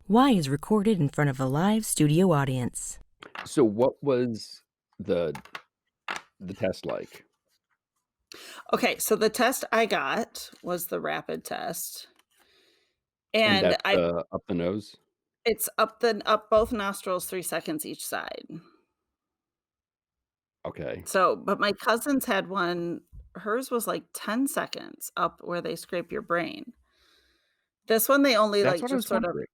Why is recorded in front of a live studio audience. So what was the test like? Okay, so the test I got was the rapid test, And and that's I up the nose? it's up both nostrils 3 seconds each side. Okay. So, but my cousins had one, hers was like 10 seconds up where they scrape your brain. This one, they only, That's like, what I just was sort of wondering.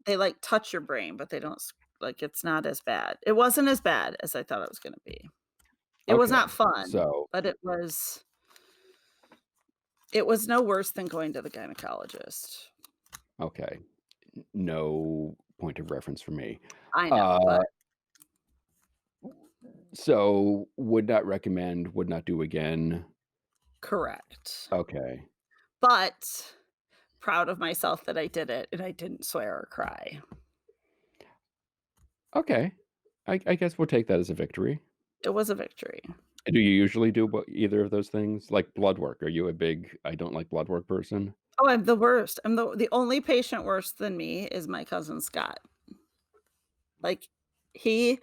they, like, touch your brain, but they don't s like, it's not as bad. It wasn't as bad as I thought it was gonna be. It was not Okay. fun, So, but it was no worse than going to the gynecologist. okay. No point of reference for me. I know, Uh, but so would not recommend, would not do again. correct. Okay. But proud of myself that I did it and I didn't swear or cry. Okay. I guess we'll take that as a victory. It was a victory. Do you usually do either of those things? Like blood work, are you a big I don't like blood work person? Oh, I'm the worst. I'm the only patient worse than me is my cousin Scott. Like, he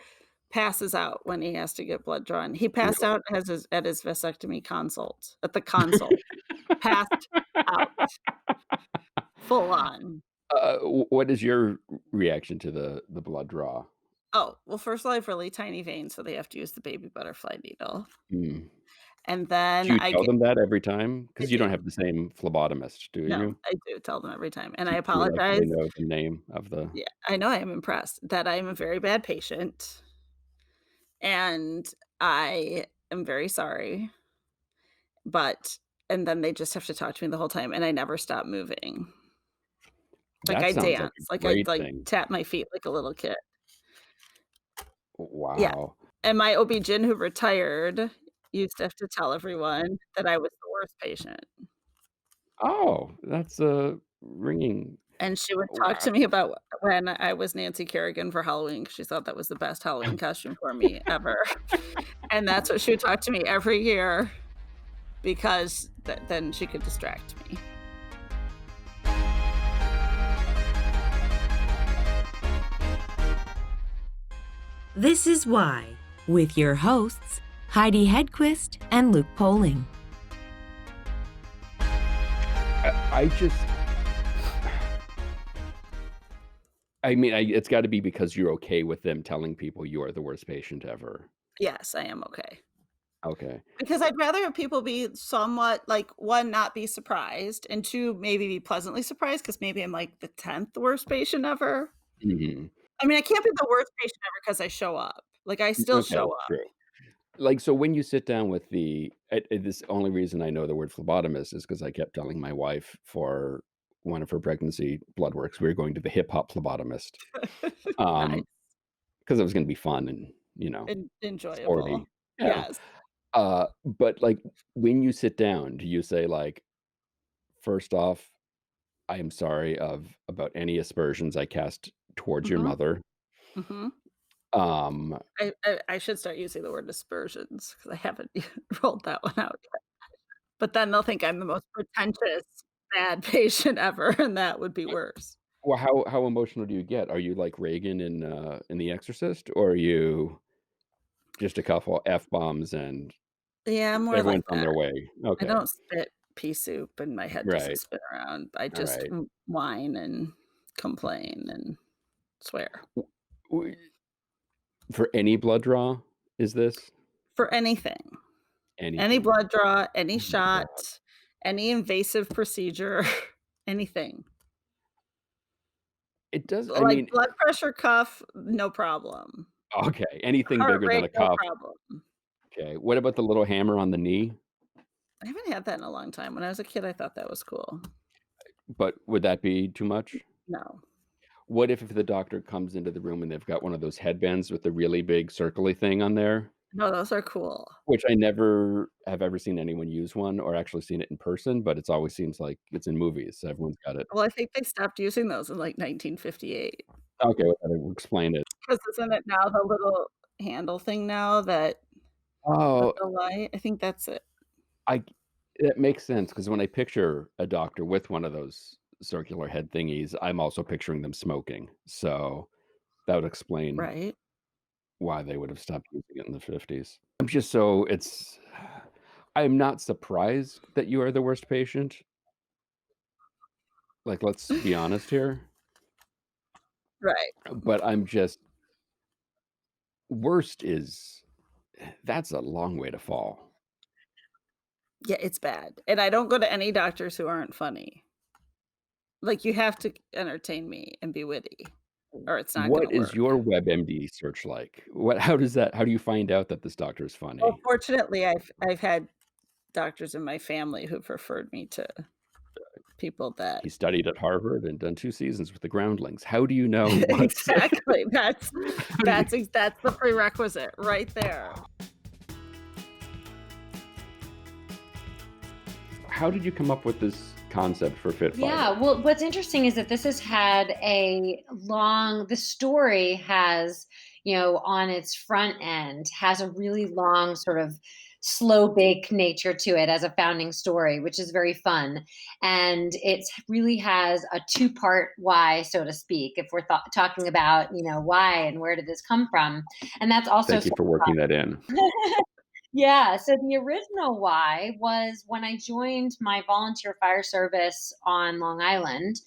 passes out when he has to get blood drawn. He passed Really? out at his vasectomy consult at the consult. Passed out, full on. What is your reaction to the blood draw? Oh, well, first of all, I have really tiny veins, so they have to use the baby butterfly needle, Mm. and then Do you I tell get them that every time? I Because you don't do. have the same phlebotomist, do No, you? I do tell them every time, and I Do they apologize. know the name of the Yeah, I know I am impressed that I am a very bad patient, and I am very sorry, but and then they just have to talk to me the whole time, and I never stop moving. Like, that I sounds like a dance, like, I great like, thing. tap my feet like a little kid. Yeah, Wow. and my OB-GYN who retired used to have to tell everyone that I was the worst patient, Oh, that's, ringing and she would talk wow. to me about when I was Nancy Kerrigan for Halloween 'cause she thought that was the best Halloween costume for me ever, and that's what she would talk to me every year because then she could distract me. This is Why, with your hosts, Heidi Hedquist and Luke Poling. I just I mean, it's gotta be because you're okay with them telling people you are the worst patient ever. Yes, I am okay. Okay. Because I'd rather have people be somewhat like, 1, not be surprised, and 2, maybe be pleasantly surprised because maybe I'm, like, the 10th worst patient ever. Mhm. I mean, I can't be the worst patient ever because I show up. Like, I still Okay, show up. true. Like, so when you sit down with this only reason I know the word phlebotomist is because I kept telling my wife for one of her pregnancy blood works, we were going to the hip hop phlebotomist, Nice. um, because it was gonna be fun and, Enjoyable. sporty. Yeah, Yes. but, like, when you sit down, do you say, like, "First off, I am sorry about any aspersions I cast towards your Mhm, mother." mhm. Um, I should start using the word aspersions because I haven't rolled that one out yet. But then they'll think I'm the most pretentious bad patient ever, and that would be worse. well, how emotional do you get? Are you like Reagan in The Exorcist, or are you just a couple F-bombs and Yeah, I'm more like everyone's on that. their way? I Okay. don't spit pea soup and my head doesn't Right. spin around. I just Alright. whine and complain and swear. W for any blood draw, is this? For anything. Any Anything. blood draw, any Oh my god. shot, any invasive procedure, anything. It does I Like mean, blood pressure cuff, no problem. okay, anything Heart bigger than rate, a no cuff. problem. Okay. What about the little hammer on the knee? I haven't had that in a long time. When I was a kid, I thought that was cool. But would that be too much? No. What if the doctor comes into the room and they've got one of those headbands with the really big circly thing on there? No, those are cool. Which I never have ever seen anyone use one or actually seen it in person, but it's always seems like it's in movies, so everyone's got it. Well, I think they stopped using those in, like, 1958. Okay, well, that would explain it. 'Cause isn't it now the little handle thing now that with Oh, the light? I think that's it. I It makes sense because when I picture a doctor with one of those circular head thingies, I'm also picturing them smoking. So that would explain Right. why they would have stopped using it in the 50s. I'm just so it's I'm not surprised that you are the worst patient. Like, let's be honest here. Right. But I'm just worst is that's a long way to fall. Yeah, it's bad, and I don't go to any doctors who aren't funny. Like, you have to entertain me and be witty, or it's not What gonna is your work. WebMD search like? What how do you find out that this doctor is Well, funny? fortunately, I've had doctors in my family who've referred me to people that He studied at Harvard and done 2 seasons with the Groundlings. How do you know what's exactly, that's how do you that's the prerequisite right there. how did you come up with this concept for Yeah, FitFighter? well, what's interesting is that this has had the story has, on its front end, has a really long sort of slow bake nature to it as a founding story, which is very fun. And it really has a two-part why, so to speak, if we're talking about, why and where did this come from. And that's also Thank you for working that in. Yeah, so the original why was when I joined my volunteer fire service on Long Island,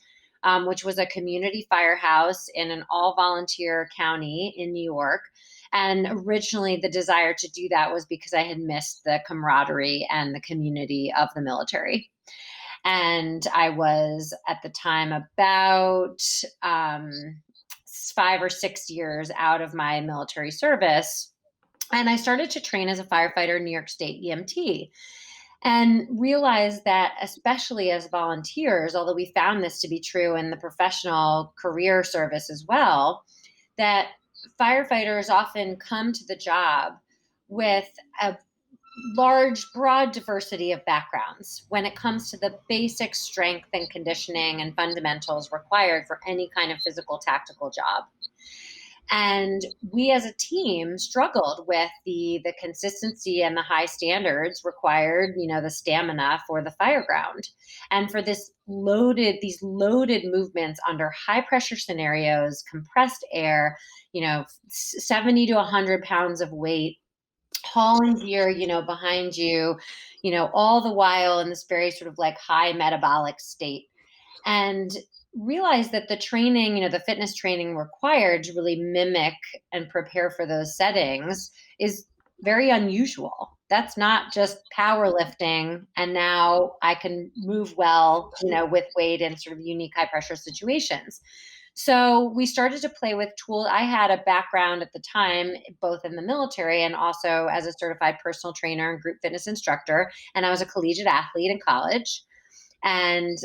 which was a community firehouse in an all volunteer county in New York. And originally, the desire to do that was because I had missed the camaraderie and the community of the military. And I was at the time about 5 or 6 years out of my military service, and I started to train as a firefighter in New York State EMT and realized that, especially as volunteers, although we found this to be true in the professional career service as well, that firefighters often come to the job with a large, broad diversity of backgrounds when it comes to the basic strength and conditioning and fundamentals required for any kind of physical tactical job. And we as a team struggled with the consistency and the high standards required, the stamina for the fire ground. And for these loaded movements under high pressure scenarios, compressed air, 70 to 100 pounds of weight, hauling gear, behind you, all the while in this very sort of like high metabolic state. And realize that the training, the fitness training required to really mimic and prepare for those settings is very unusual. That's not just powerlifting. And now I can move well, with weight in sort of unique high pressure situations. So we started to play with tools. I had a background at the time, both in the military and also as a certified personal trainer and group fitness instructor. And I was a collegiate athlete in college and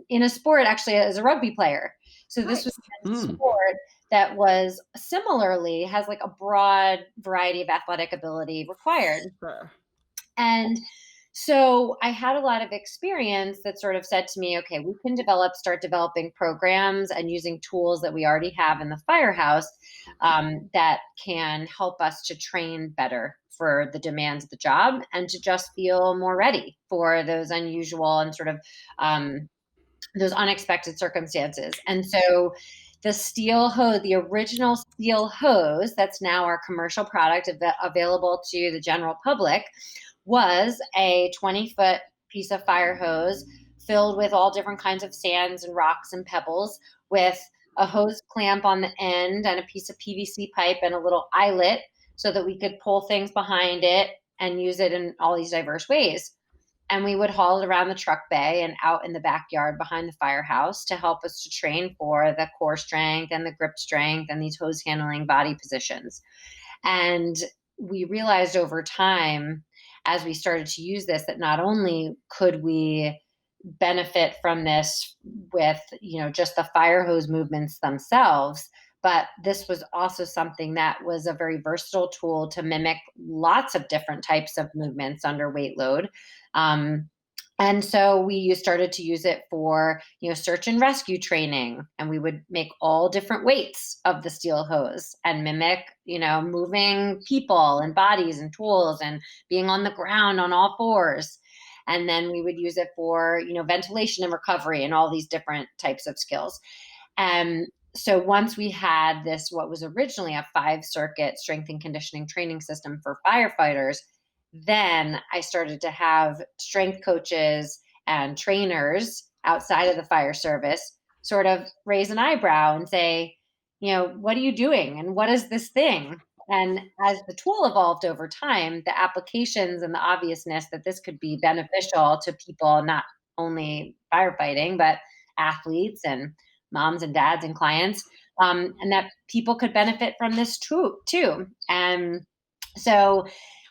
in a sport actually as a rugby player. So this was Nice. a Mm. sport that was similarly has like a broad variety of athletic ability required. Sure. And so I had a lot of experience that sort of said to me, okay, we can start developing programs and using tools that we already have in the firehouse that can help us to train better for the demands of the job and to just feel more ready for those unusual and sort of those unexpected circumstances. And so the steel hose, the original steel hose, that's now our commercial product available to the general public, was a 20-foot piece of fire hose filled with all different kinds of sands and rocks and pebbles with a hose clamp on the end and a piece of PVC pipe and a little eyelet so that we could pull things behind it and use it in all these diverse ways. And we would haul it around the truck bay and out in the backyard behind the firehouse to help us to train for the core strength and the grip strength and these hose handling body positions. And we realized over time, as we started to use this, that not only could we benefit from this with, just the fire hose movements themselves, but this was also something that was a very versatile tool to mimic lots of different types of movements under weight load. Um, and so we started to use it for, search and rescue training, and we would make all different weights of the steel hose and mimic, moving people and bodies and tools and being on the ground on all fours. And then we would use it for, ventilation and recovery and all these different types of skills. And so once we had this, what was originally a 5-circuit strength and conditioning training system for firefighters, then I started to have strength coaches and trainers outside of the fire service sort of raise an eyebrow and say, what are you doing? And what is this thing? And as the tool evolved over time, the applications and the obviousness that this could be beneficial to people, not only firefighting, but athletes and moms and dads and clients, and that people could benefit from this too. And so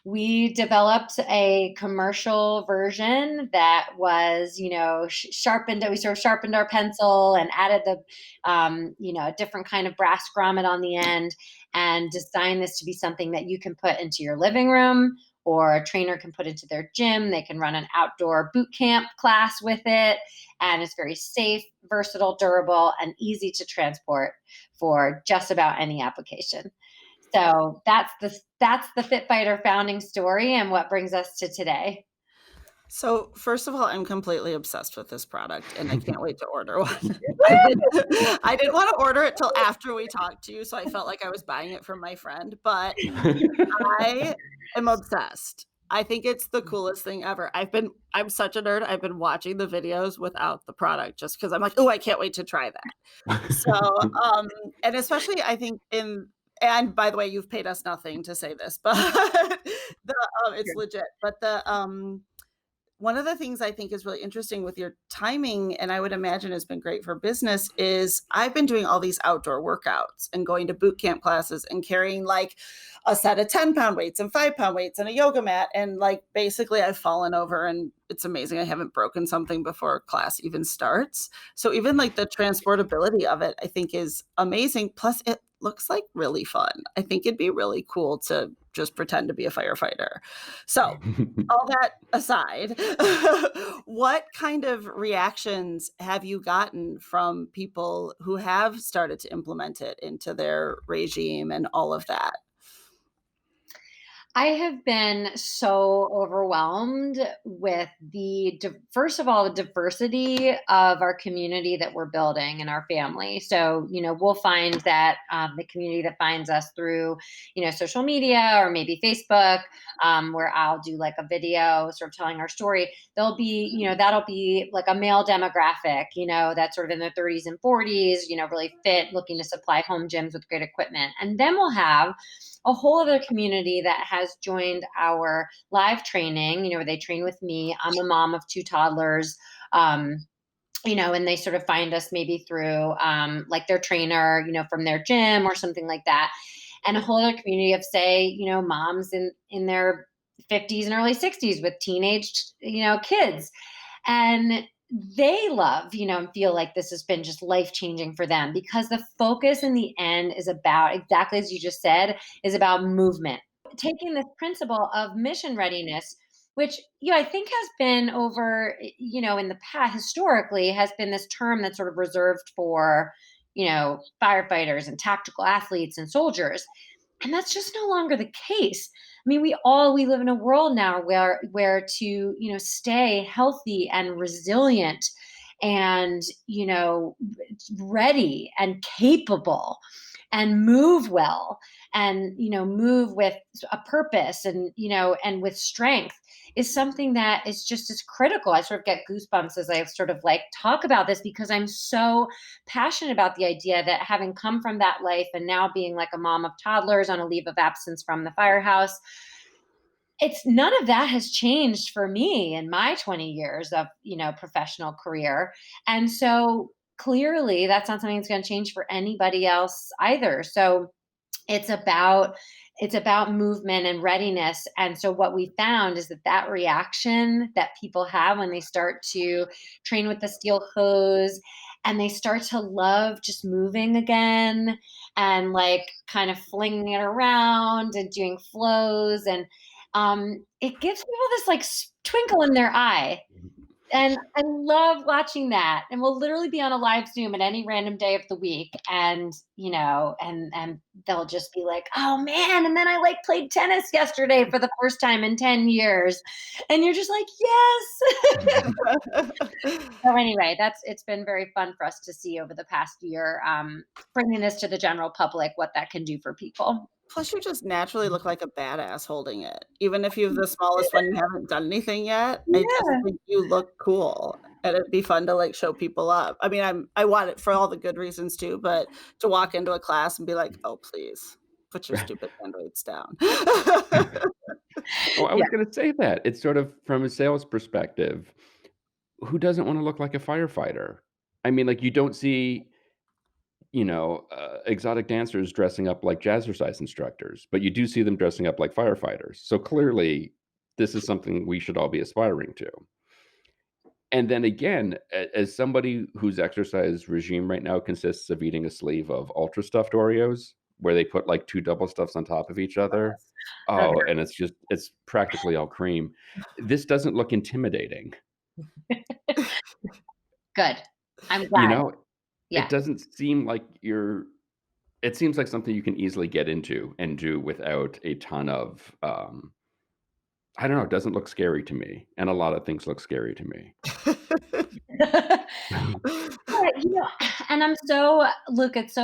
we developed a commercial version that was, sharpened. We sort of sharpened our pencil and added a different kind of brass grommet on the end, and designed this to be something that you can put into your living room, or a trainer can put into their gym. They can run an outdoor boot camp class with it. And it's very safe, versatile, durable, and easy to transport for just about any application. So that's the FitFighter founding story and what brings us to today. So first of all, I'm completely obsessed with this product, and I can't wait to order one. I didn't want to order it till after we talked to you, so I felt like I was buying it from my friend, but I am obsessed. I think it's the coolest thing ever. I'm such a nerd. I've been watching the videos without the product just because I'm like, oh, I can't wait to try that. So, and especially I think and by the way, you've paid us nothing to say this, but it's legit. But one of the things I think is really interesting with your timing, and I would imagine has been great for business, is I've been doing all these outdoor workouts and going to boot camp classes and carrying like a set of 10-pound weights and 5-pound weights and a yoga mat. And like basically I've fallen over, and it's amazing I haven't broken something before class even starts. So even like the transportability of it, I think is amazing. Plus it looks like really fun. I think it'd be really cool to just pretend to be a firefighter. So all that aside, what kind of reactions have you gotten from people who have started to implement it into their regime and all of that? I have been so overwhelmed with first of all, the diversity of our community that we're building and our family. So, we'll find that the community that finds us through, social media or maybe Facebook, where I'll do like a video sort of telling our story, that'll be like a male demographic, that's sort of in their 30s and 40s, really fit, looking to supply home gyms with great equipment. And then we'll have a whole other community that has joined our live training, where they train with me. I'm a mom of 2 toddlers, and they sort of find us maybe through like their trainer, from their gym or something like that. And a whole other community of, say, moms in their 50s and early 60s with teenage, kids. And they love, and feel like this has been just life changing for them, because the focus in the end is about, exactly as you just said, is about movement. Taking this principle of mission readiness, which, I think has been over, in the past, historically, has been this term that's sort of reserved for, firefighters and tactical athletes and soldiers. And that's just no longer the case. I mean, we live in a world now where to, stay healthy and resilient and, ready and capable and move well and, move with a purpose and, and with strength is something that is just as critical. I sort of get goosebumps as I sort of like talk about this, because I'm so passionate about the idea that, having come from that life and now being like a mom of toddlers on a leave of absence from the firehouse, it's none of that has changed for me in my 20 years of, professional career. And so clearly that's not something that's going to change for anybody else either. So it's about movement and readiness. And so what we found is that reaction that people have when they start to train with the steel hose, and they start to love just moving again and like kind of flinging it around and doing flows, and it gives people this like twinkle in their eye. And I love watching that. And we'll literally be on a live Zoom at any random day of the week. And, and they'll just be like, oh man. And then I like played tennis yesterday for the first time in 10 years. And you're just like, yes. So anyway, it's been very fun for us to see over the past year, bringing this to the general public, what that can do for people. Plus, you just naturally look like a badass holding it. Even if you have the smallest one, you haven't done anything yet, I just Yeah. think you look cool, and it'd be fun to, like, show people up. I mean, I want it for all the good reasons too, but to walk into a class and be like, "Oh, please, put your stupid hand weights down." Oh, I Yeah. was gonna say that. It's sort of from a sales perspective, who doesn't wanna look like a firefighter? I mean, like, you don't see, exotic dancers dressing up like jazzercise instructors, but you do see them dressing up like firefighters. So clearly, this is something we should all be aspiring to. And then again, as somebody whose exercise regime right now consists of eating a sleeve of ultra stuffed Oreos, where they put like 2 double stuffs on top of each other. Oh, Okay. and it's practically all cream. This doesn't look intimidating. Good. I'm You glad. know, it Yeah. doesn't seem like it seems like something you can easily get into and do without a ton of, I don't know, it doesn't look scary to me, and a lot of things look scary to me. Yeah, and I'm so look, it's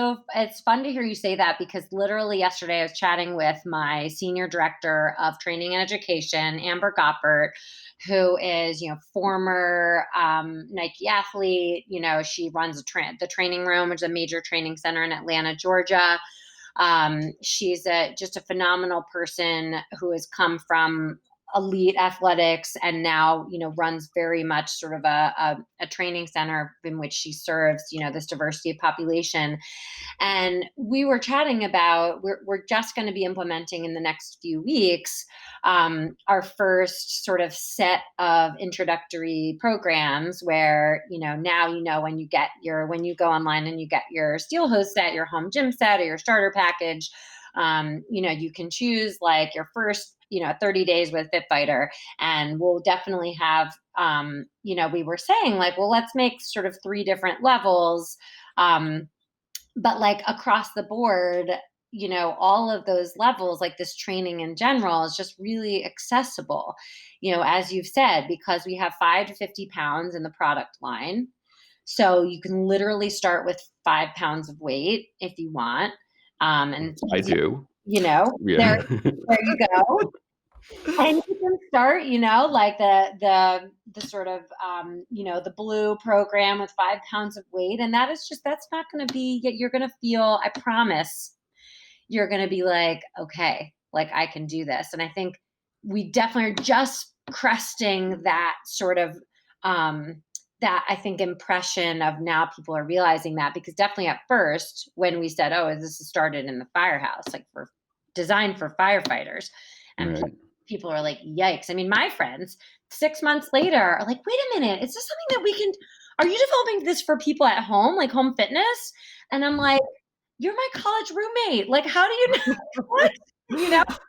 fun to hear you say that because literally yesterday I was chatting with my senior director of training and education, Amber Goppert, who is, former Nike athlete. She runs the training room, which is a major training center in Atlanta, Georgia. She's just a phenomenal person who has come from elite athletics and now runs very much sort of a training center in which she serves this diversity of population. And we were chatting about we're just going to be implementing in the next few weeks our first sort of set of introductory programs where now when you go online and you get your steel hose set, your home gym set, or your starter package, you can choose like your first 30 days with FitFighter, and we'll definitely have we were saying like, well, let's make sort of 3 different levels, but like across the board, all of those levels, like this training in general is just really accessible, as you've said, because we have 5 to 50 pounds in the product line. So you can literally start with 5 pounds of weight if you want. And it's I easy, do. there, Yeah. there you go. And you can start, like the sort of, the blue program with 5 pounds of weight. And that's not going to be, you're going to feel, I promise, you're going to be like, okay, like I can do this. And I think we definitely are just cresting that sort of, that I think impression of now people are realizing that, because definitely at first when we said, oh, this is started in the firehouse, like for designed for firefighters, and Right. people are like, yikes. I mean, my friends 6 months later are like, wait a minute, is this something that we can, are you developing this for people at home, like home fitness? And I'm like, you're my college roommate. Like, how do you know what? But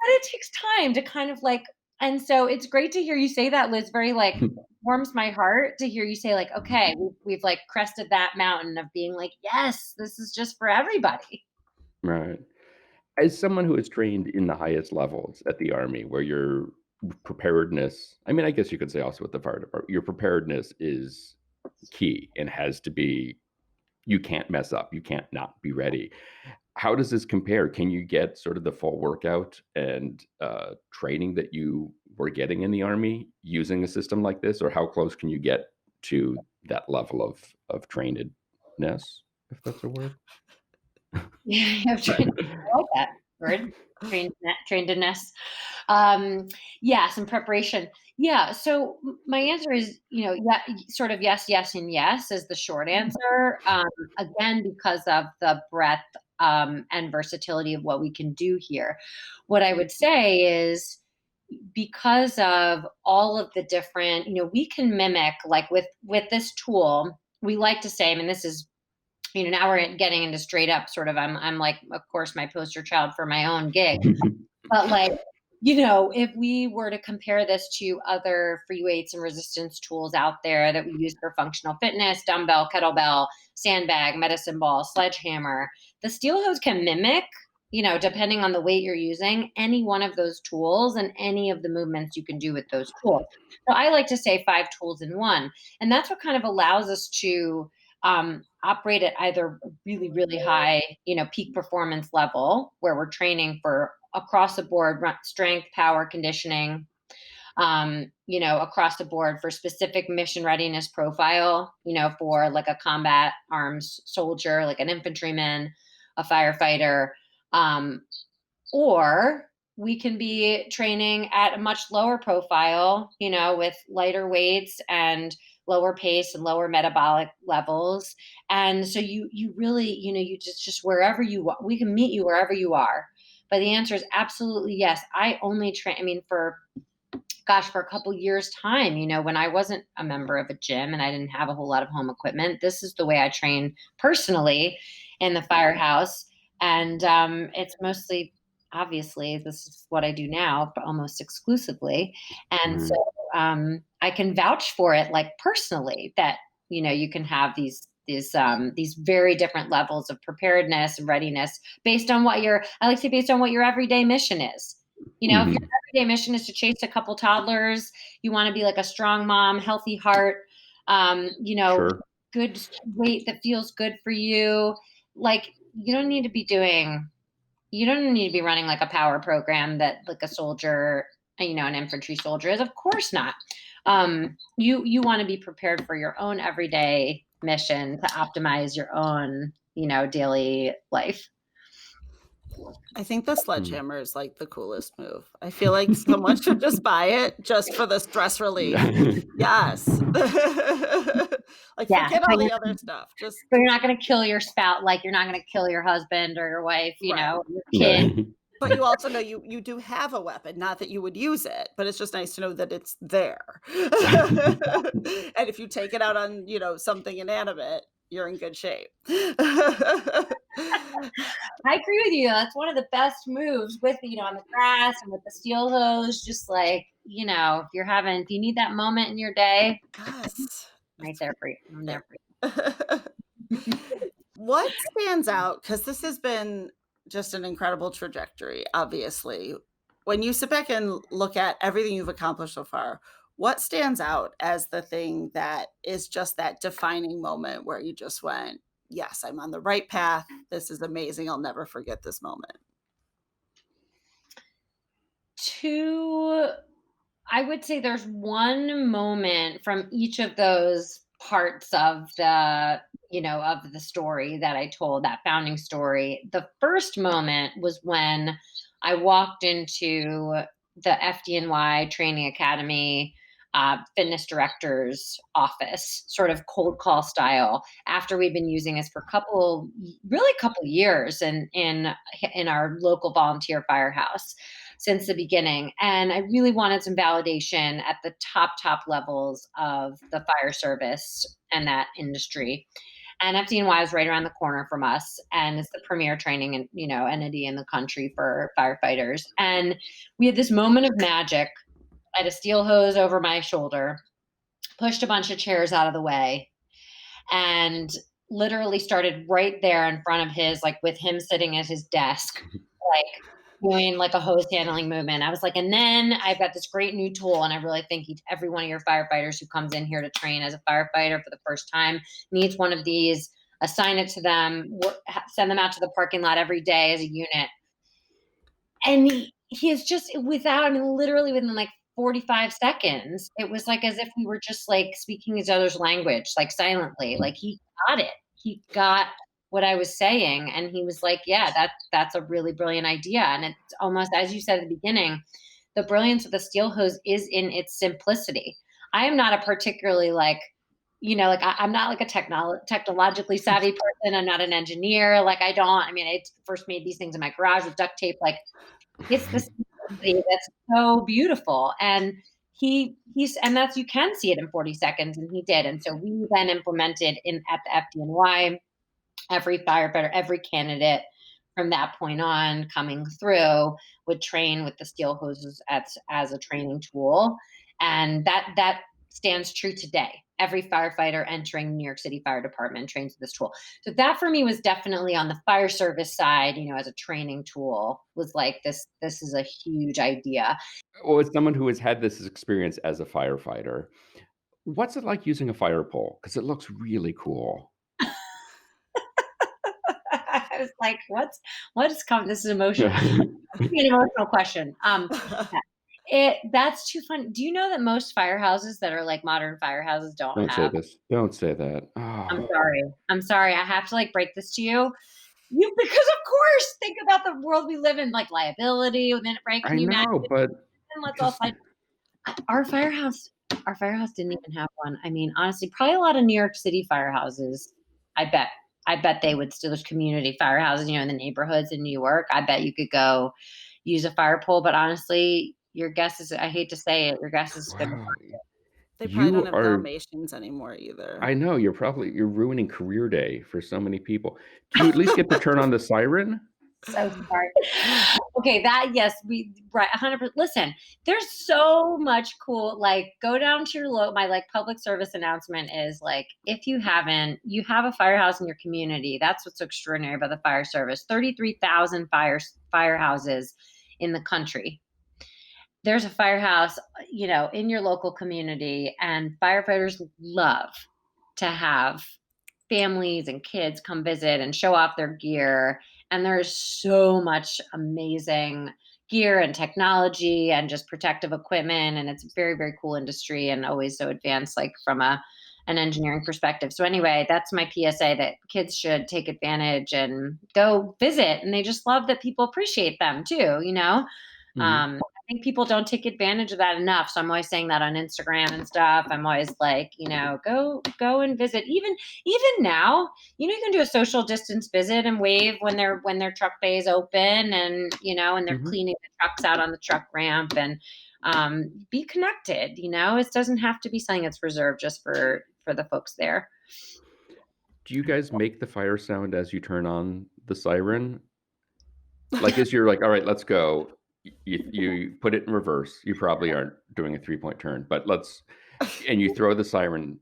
it takes time to kind of like, and so it's great to hear you say that, Liz. Very like warms my heart to hear you say like, okay, we've like crested that mountain of being like, yes, this is just for everybody. Right. As someone who is trained in the highest levels at the Army, where your preparedness, I mean, I guess you could say also with the fire department, your preparedness is key and has to be, you can't mess up, you can't not be ready. How does this compare? Can you get sort of the full workout and training that you were getting in the Army using a system like this, or how close can you get to that level of trainedness, if that's a word? Yeah, you have trained. I like that word, trainedness. Yeah, some preparation. Yeah. So my answer is, yeah, sort of yes, yes, and yes is the short answer. Again, because of the breadth and versatility of what we can do here. What I would say is because of all of the different, we can mimic like with this tool. We like to say, I mean, this is now we're getting into straight up sort of, I'm like, of course, my poster child for my own gig, but like if we were to compare this to other free weights and resistance tools out there that we use for functional fitness, dumbbell, kettlebell, sandbag, medicine ball, sledgehammer, the steel hose can mimic, depending on the weight you're using, any one of those tools and any of the movements you can do with those tools. So I like to say 5 tools in one. And that's what kind of allows us to operate at either really, really high, peak performance level where we're training for across the board strength, power, conditioning, across the board for specific mission readiness profile, for like a combat arms soldier, like an infantryman, a firefighter, or we can be training at a much lower profile, with lighter weights and lower pace and lower metabolic levels. And so you really, you just wherever we can meet you wherever you are. But the answer is absolutely yes. I only train, for a couple years time, when I wasn't a member of a gym and I didn't have a whole lot of home equipment, this is the way I train personally in the firehouse. And it's mostly, obviously, this is what I do now, but almost exclusively. And so I can vouch for it, like personally, that, you can have these very different levels of preparedness and readiness based on what based on what your everyday mission is. If your everyday mission is to chase a couple toddlers, you want to be like a strong mom, healthy heart, Sure. good weight that feels good for you. Like, you don't need to be running like a power program that like a soldier, an infantry soldier is. Of course not. You want to be prepared for your own everyday mission to optimize your own, daily life. I think the sledgehammer is like the coolest move. I feel like someone should just buy it just for the stress relief. Yes. Like, Yeah, forget all the other stuff. Just But you're not going to kill your spouse, like you're not going to kill your husband or your wife, Right. your kid. But you also know you do have a weapon, not that you would use it, but it's just nice to know that it's there. And if you take it out on, something inanimate, you're in good shape. I agree with you. That's one of the best moves with, on the grass and with the steel hose. Just like, if you need that moment in your day, Yes. I'm right there for you. I'm there for you. What stands out? Because this has been just an incredible trajectory, obviously. When you sit back and look at everything you've accomplished so far, what stands out as the thing that is just that defining moment where you just went, yes, I'm on the right path. This is amazing. I'll never forget this moment. I would say there's one moment from each of those parts of the, of the story that I told, that founding story. The first moment was when I walked into the FDNY Training Academy fitness director's office, sort of cold call style, after we've been using this for a couple years in our local volunteer firehouse since the beginning. And I really wanted some validation at the top levels of the fire service and that industry. And FDNY is right around the corner from us, and it's the premier training and entity in the country for firefighters. And we had this moment of magic. I had a steel hose over my shoulder, pushed a bunch of chairs out of the way, and literally started right there in front of his, like with him sitting at his desk, like doing like a hose handling movement. I was like, and then I've got this great new tool, and I really think every one of your firefighters who comes in here to train as a firefighter for the first time needs one of these. Assign it to them, send them out to the parking lot every day as a unit. And he is just literally within like 45 seconds, it was like as if we were just like speaking each other's language, like silently. Like he got it. He got what I was saying. And he was like, yeah, that's a really brilliant idea. And it's almost, as you said at the beginning, the brilliance of the steel hose is in its simplicity. I am not a particularly I'm not like a technologically savvy person. I'm not an engineer. I first made these things in my garage with duct tape. Like, it's the simplicity that's so beautiful. And you can see it in 40 seconds, and he did. And so we then implemented at the FDNY, every firefighter, every candidate from that point on, coming through, would train with the steel hoses as a training tool. And that stands true today. Every firefighter entering New York City Fire Department trains with this tool. So that for me was definitely on the fire service side, as a training tool, was like, this is a huge idea. Well, as someone who has had this experience as a firefighter, what's it like using a fire pole? Because it looks really cool. I was like, what is coming? This is emotional. An emotional question. That's too fun. Do you know that most firehouses that are like modern firehouses Don't say this. Don't say that. I'm Oh, sorry. I'm sorry. I have to like break this to you. Because of course, think about the world we live in, like liability, right? Can I you imagine? know, but And let's all fight. Our firehouse didn't even have one. I mean, honestly, probably a lot of New York City firehouses. I bet they would still, there's community firehouses, in the neighborhoods in New York. I bet you could go use a fire pole, but honestly, your guess is, I hate to say it, your guess is good. wow, They probably don't you have are. Dalmatians anymore either. I know you're ruining career day for so many people. Do you at least get to turn on the siren? So sorry. Okay, yes, right, 100%. Listen, there's so much cool. Like, go down to your my like public service announcement is like, if you have a firehouse in your community. That's what's so extraordinary about the fire service. 33,000 firehouses in the country. There's a firehouse, in your local community, and firefighters love to have families and kids come visit and show off their gear. And there's so much amazing gear and technology and just protective equipment. And it's a very, very cool industry and always so advanced, like from an engineering perspective. So anyway, that's my PSA, that kids should take advantage and go visit. And they just love that people appreciate them too, I think people don't take advantage of that enough. So I'm always saying that on Instagram and stuff. I'm always like, go and visit. Even now, you can do a social distance visit and wave when their truck bay is open, and and they're cleaning the trucks out on the truck ramp, and be connected. It doesn't have to be something that's reserved just for the folks there. Do you guys make the fire sound as you turn on the siren? Like, as you're like, all right, let's go. You put it in reverse. You probably aren't doing a 3-point turn, but and you throw the siren.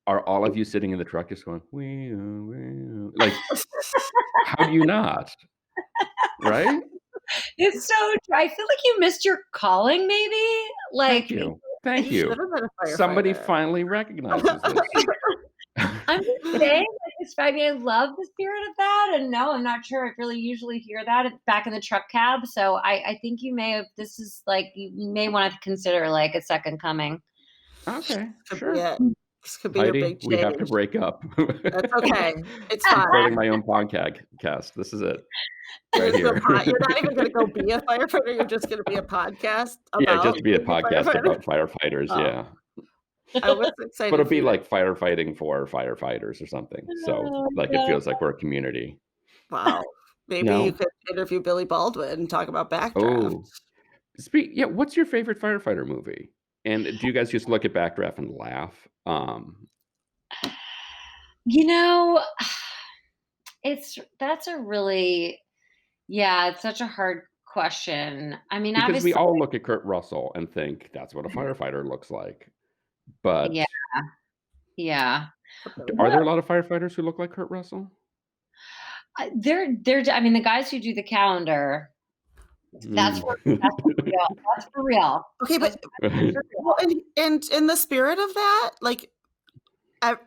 Are all of you sitting in the truck just going, like, how do you not? Right? It's so, I feel like you missed your calling, maybe. Like, Thank You you. should have been a Somebody firefighter. finally recognizes this. I'm just saying, I love the spirit of that. And no, I'm not sure I really usually hear that back in the truck cab. So I think you may have, this is like, you may want to consider like a second coming. Okay, Could sure. be it. This could be Heidi, your big change. we have to break up. That's okay. It's I'm fine. starting my own podcast. This is it. Right here. You're not even going to go be a firefighter. You're just going to be a podcast about just be a podcast firefighter? about firefighters. Oh. Yeah. I was excited. But it'll be like firefighting for firefighters or something. So it feels like we're a community. Wow. Maybe you could interview Billy Baldwin and talk about Backdraft. Oh, what's your favorite firefighter movie? And do you guys just look at Backdraft and laugh? That's a really, it's such a hard question. I mean, because obviously, we all look at Kurt Russell and think that's what a firefighter looks like. But yeah. Are there a lot of firefighters who look like Kurt Russell? They're I mean, the guys who do the calendar, that's for real. That's for real. Okay, but well, and in the spirit of that, like,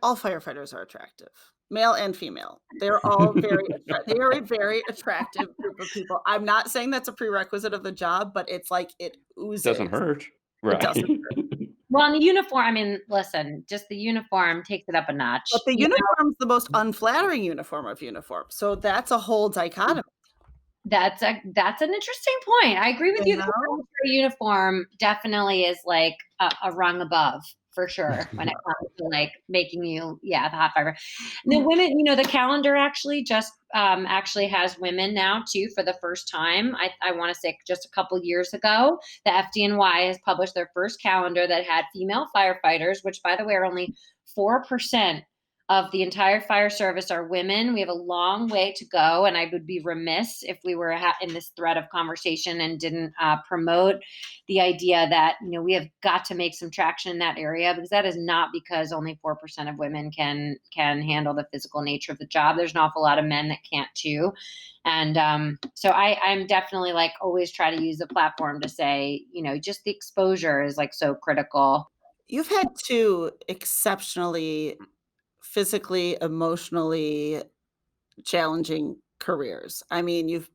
all firefighters are attractive, male and female. They're all they are a very attractive group of people. I'm not saying that's a prerequisite of the job, but it's like it oozes. Doesn't hurt, right? It doesn't hurt. Well, and the uniform, I mean, listen, just the uniform takes it up a notch. But the uniform's the most unflattering uniform of uniforms. So that's a whole dichotomy. That's an interesting point. I agree with you. The military uniform definitely is like a rung above, for sure, when it comes to like making you, the hot fiber. And the women, the calendar actually just actually has women now too for the first time. I want to say just a couple years ago, the FDNY has published their first calendar that had female firefighters, which by the way are only 4% of the entire fire service are women. We have a long way to go, and I would be remiss if we were in this thread of conversation and didn't promote the idea that, we have got to make some traction in that area, because that is not because only 4% of women can handle the physical nature of the job. There's an awful lot of men that can't too. And so I'm definitely like always try to use the platform to say, just the exposure is like so critical. You've had two exceptionally physically, emotionally challenging careers. I mean, you've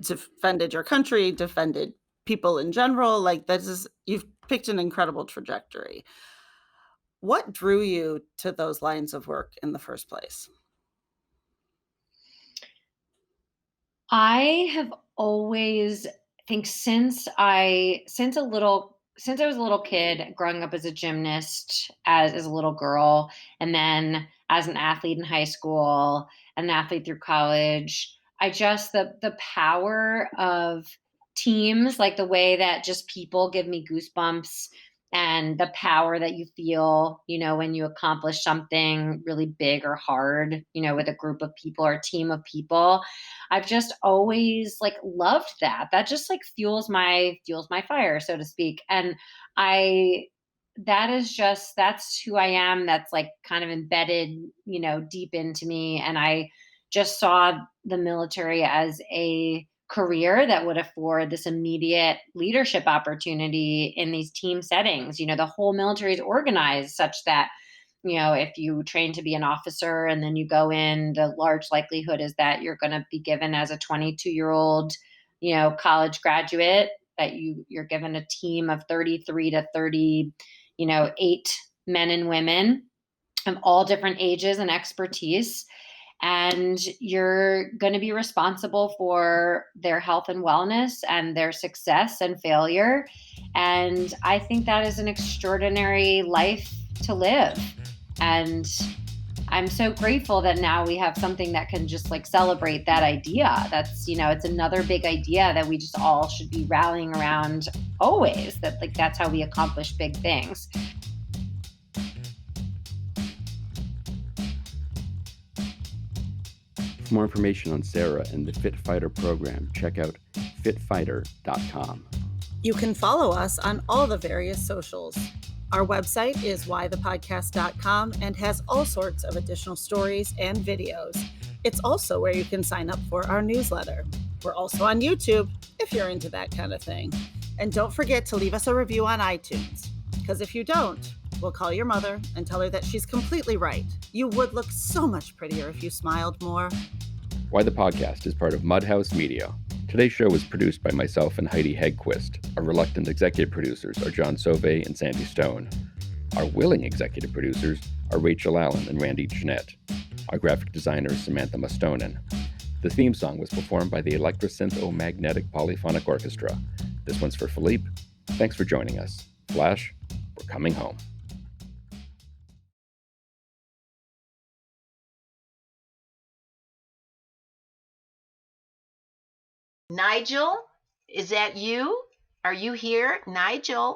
defended your country, defended people in general. Like, you've picked an incredible trajectory. What drew you to those lines of work in the first place? I have always think since I was a little kid, growing up as a gymnast, as a little girl, and then as an athlete in high school, an athlete through college, I just the power of teams, like the way that just people give me goosebumps, and the power that you feel, when you accomplish something really big or hard, with a group of people or a team of people. I've just always like loved that. That just like fuels my fire, so to speak. And I that's who I am. That's like kind of embedded, deep into me. And I just saw the military as a career that would afford this immediate leadership opportunity in these team settings. The whole military is organized such that, if you train to be an officer and then you go in, the large likelihood is that you're going to be given as a 22-year-old, college graduate, that you're given a team of 33 to 30, 8 men and women of all different ages and expertise. And you're going to be responsible for their health and wellness and their success and failure. And I think that is an extraordinary life to live. And I'm so grateful that now we have something that can just like celebrate that idea. That's, it's another big idea that we just all should be rallying around always, that like that's how we accomplish big things. For more information on Sarah and the FitFighter program, check out fitfighter.com. You can follow us on all the various socials. Our website is whythepodcast.com and has all sorts of additional stories and videos. It's also where you can sign up for our newsletter. We're also on YouTube, if you're into that kind of thing. And don't forget to leave us a review on iTunes, because if you don't, we'll call your mother and tell her that she's completely right. You would look so much prettier if you smiled more. Why the Podcast is part of Mudhouse Media. Today's show was produced by myself and Heidi Hegquist. Our reluctant executive producers are John Sauvé and Sandy Stone. Our willing executive producers are Rachel Allen and Randy Jeanette. Our graphic designer is Samantha Mustonen. The theme song was performed by the Electrosynth-O-Magnetic Polyphonic Orchestra. This one's for Philippe. Thanks for joining us. Flash, we're coming home. Nigel, is that you? Are you here, Nigel?